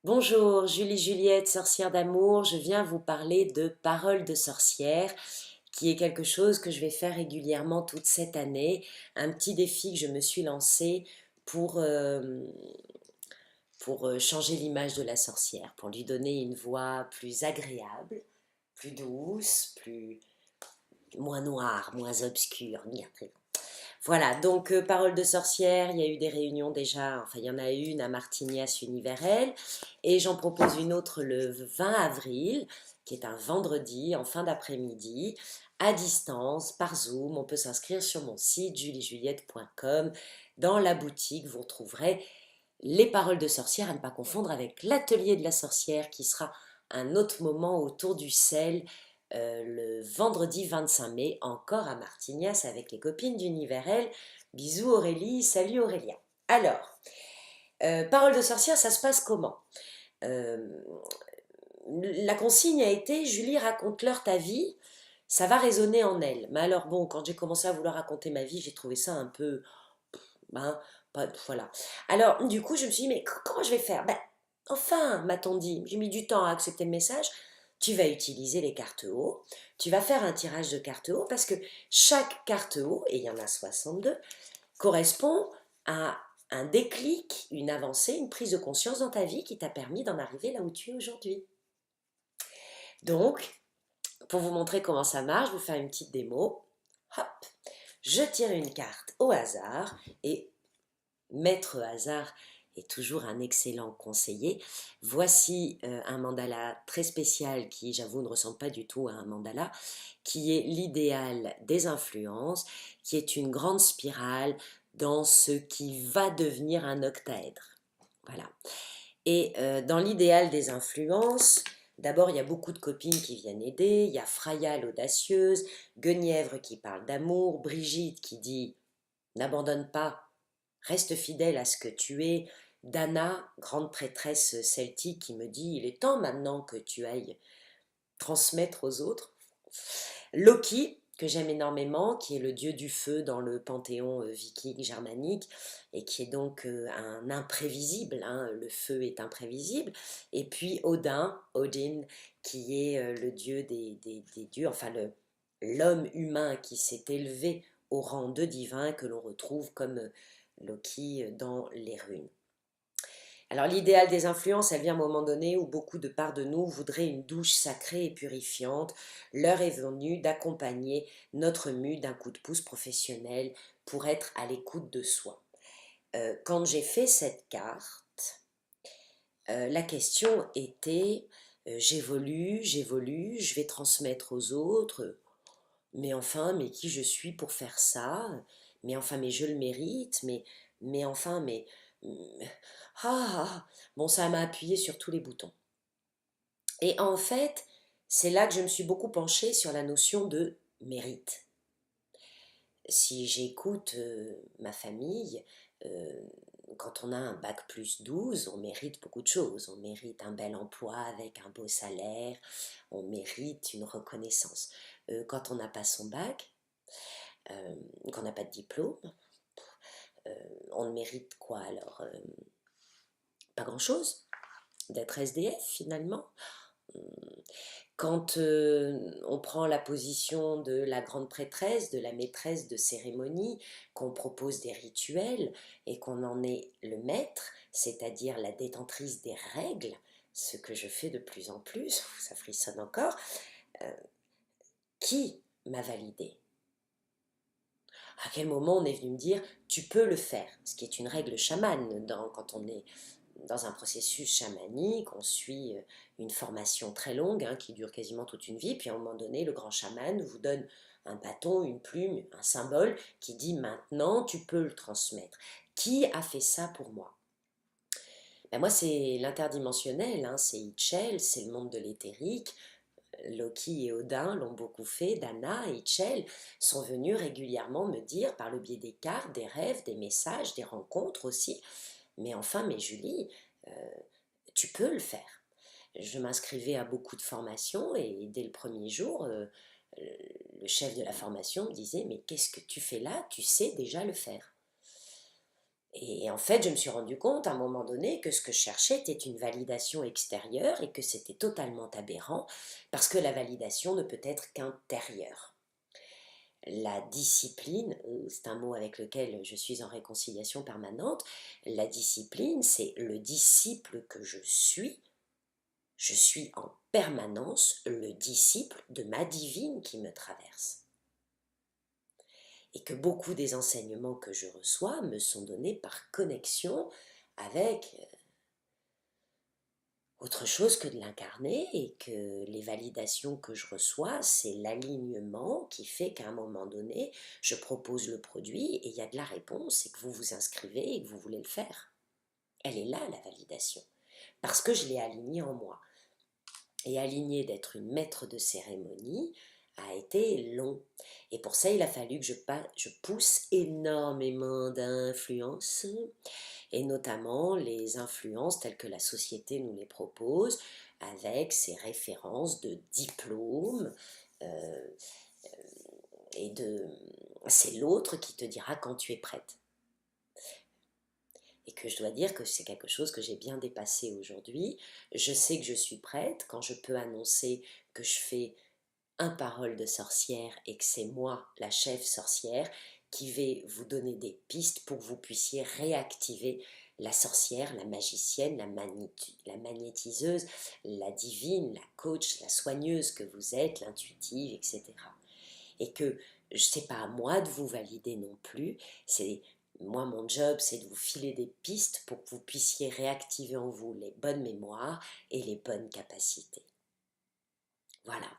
Bonjour, Julie Juliette, sorcière d'amour. Je viens vous parler de Paroles de sorcière, qui est quelque chose que je vais faire régulièrement toute cette année. Un petit défi que je me suis lancé pour, euh, pour changer l'image de la sorcière, pour lui donner une voix plus agréable, plus douce, moins noire, moins obscure. Voilà, donc Parole de sorcière, il y a eu des réunions déjà, enfin il y en a une à Martignas Univerel, et j'en propose une autre le 20 avril, qui est un vendredi en fin d'après-midi, à distance, par Zoom. On peut s'inscrire sur mon site juliejuliette.com. Dans la boutique, vous retrouverez les paroles de sorcière, à ne pas confondre avec l'atelier de la sorcière, qui sera un autre moment autour du sel, le vendredi 25 mai, encore à Martignas avec les copines d'Univerel. Bisous Aurélie, salut Aurélien. Alors, parole de sorcière, ça se passe comment? Euh, la consigne a été, Julie, raconte-leur ta vie, ça va résonner en elle. Mais alors bon, quand j'ai commencé à vouloir raconter ma vie, j'ai trouvé ça un peu... Ben, voilà. Alors, du coup, je me suis dit, mais comment je vais faire? Ben, enfin, m'a-t-on dit, j'ai mis du temps à accepter le message. Tu vas utiliser les cartes haut, tu vas faire un tirage de cartes haut, parce que chaque carte haut, et il y en a 62, correspond à un déclic, une avancée, une prise de conscience dans ta vie qui t'a permis d'en arriver là où tu es aujourd'hui. Donc, pour vous montrer comment ça marche, je vais vous faire une petite démo. Hop, je tire une carte au hasard et Maître hasard est toujours un excellent conseiller. Voici un mandala très spécial qui, j'avoue, ne ressemble pas du tout à un mandala, qui est l'idéal des influences, qui est une grande spirale dans ce qui va devenir un octaèdre. Voilà. Et dans l'idéal des influences, d'abord il y a beaucoup de copines qui viennent aider, il y a Fraya l'audacieuse, Guenièvre qui parle d'amour, Brigitte qui dit n'abandonne pas, reste fidèle à ce que tu es. Dana, grande prêtresse celtique, qui me dit, il est temps maintenant que tu ailles transmettre aux autres. Loki, que j'aime énormément, qui est le dieu du feu dans le panthéon viking germanique, et qui est donc un imprévisible, hein, le feu est imprévisible. Et puis Odin, qui est le dieu des dieux, enfin l'homme humain qui s'est élevé au rang de divin, que l'on retrouve comme Loki dans les runes. Alors l'idéal des influences, elle vient à un moment donné où beaucoup de parts de nous voudraient une douche sacrée et purifiante. L'heure est venue d'accompagner notre mue d'un coup de pouce professionnel pour être à l'écoute de soi. Quand j'ai fait cette carte, la question était, j'évolue, je vais transmettre aux autres, mais enfin, mais qui je suis pour faire ça? Mais enfin, mais je le mérite, mais enfin, mais... Bon, ça m'a appuyé sur tous les boutons. Et en fait, c'est là que je me suis beaucoup penchée sur la notion de mérite. Si j'écoute ma famille, euh, quand on a un bac plus 12, on mérite beaucoup de choses. On mérite un bel emploi avec un beau salaire, on mérite une reconnaissance. Quand on n'a pas son bac, qu'on n'a pas de diplôme, euh, on ne mérite quoi alors? Pas grand-chose, d'être SDF finalement. Quand on prend la position de la grande prêtresse, de la maîtresse de cérémonie, qu'on propose des rituels et qu'on en est le maître, c'est-à-dire la détentrice des règles, ce que je fais de plus en plus, ça frissonne encore, euh, qui m'a validé? À quel moment on est venu me dire tu peux le faire, ce qui est une règle chamane quand on est dans un processus chamanique, on suit une formation très longue qui dure quasiment toute une vie, puis à un moment donné le grand chaman vous donne un bâton, une plume, un symbole qui dit maintenant tu peux le transmettre. Qui a fait ça pour moi? Ben moi c'est l'interdimensionnel, c'est Itchel, c'est le monde de l'éthérique. Loki et Odin l'ont beaucoup fait, Dana et Itchel sont venus régulièrement me dire par le biais des cartes, des rêves, des messages, des rencontres aussi, mais enfin, mais Julie, euh, tu peux le faire. Je m'inscrivais à beaucoup de formations et dès le premier jour, le chef de la formation me disait, mais qu'est-ce que tu fais là? Tu sais déjà le faire. Et en fait, je me suis rendu compte à un moment donné que ce que je cherchais était une validation extérieure et que c'était totalement aberrant parce que la validation ne peut être qu'intérieure. La discipline, c'est un mot avec lequel je suis en réconciliation permanente, la discipline, c'est le disciple que je suis en permanence le disciple de ma divine qui me traverse. Et que beaucoup des enseignements que je reçois me sont donnés par connexion avec autre chose que de l'incarner et que les validations que je reçois, c'est l'alignement qui fait qu'à un moment donné, je propose le produit et il y a de la réponse et que vous vous inscrivez et que vous voulez le faire. Elle est là, la validation, parce que je l'ai alignée en moi. Et aligner d'être une maître de cérémonie a été long. Et pour ça, il a fallu que je pousse énormément d'influences, et notamment les influences telles que la société nous les propose, avec ses références de diplômes, euh, et de... C'est l'autre qui te dira quand tu es prête. Et que je dois dire que c'est quelque chose que j'ai bien dépassé aujourd'hui. Je sais que je suis prête quand je peux annoncer que je fais un parole de sorcière et que c'est moi, la chef sorcière, qui vais vous donner des pistes pour que vous puissiez réactiver la sorcière, la magicienne, la magnétiseuse, la divine, la coach, la soigneuse que vous êtes, l'intuitive, etc. Et que ce n'est pas à moi de vous valider non plus, c'est moi, mon job, c'est de vous filer des pistes pour que vous puissiez réactiver en vous les bonnes mémoires et les bonnes capacités. Voilà.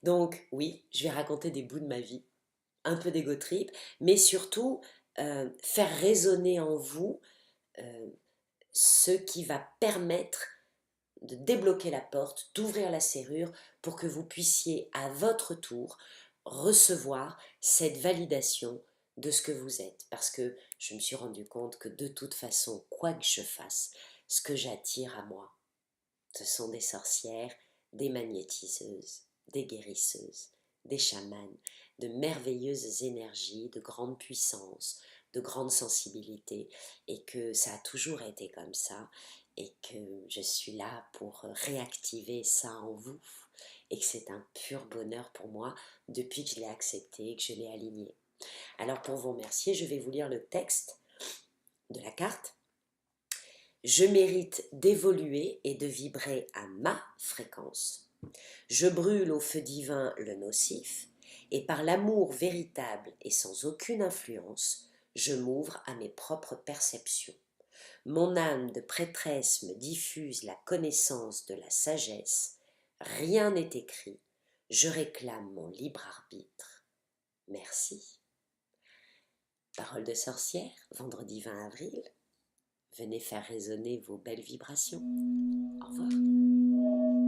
Donc oui, je vais raconter des bouts de ma vie, un peu d'ego trip, mais surtout faire résonner en vous euh, ce qui va permettre de débloquer la porte, d'ouvrir la serrure pour que vous puissiez à votre tour recevoir cette validation de ce que vous êtes. Parce que je me suis rendu compte que de toute façon, quoi que je fasse, ce que j'attire à moi, ce sont des sorcières, des magnétiseuses, des guérisseuses, des chamanes, de merveilleuses énergies, de grande puissance, de grande sensibilité, et que ça a toujours été comme ça, et que je suis là pour réactiver ça en vous, et que c'est un pur bonheur pour moi depuis que je l'ai accepté, que je l'ai aligné. Alors pour vous remercier, je vais vous lire le texte de la carte. Je mérite d'évoluer et de vibrer à ma fréquence. Je brûle au feu divin le nocif, et par l'amour véritable et sans aucune influence, je m'ouvre à mes propres perceptions. Mon âme de prêtresse me diffuse la connaissance de la sagesse. Rien n'est écrit. Je réclame mon libre arbitre. Merci. Parole de sorcière, vendredi 20 avril. Venez faire résonner vos belles vibrations. Au revoir.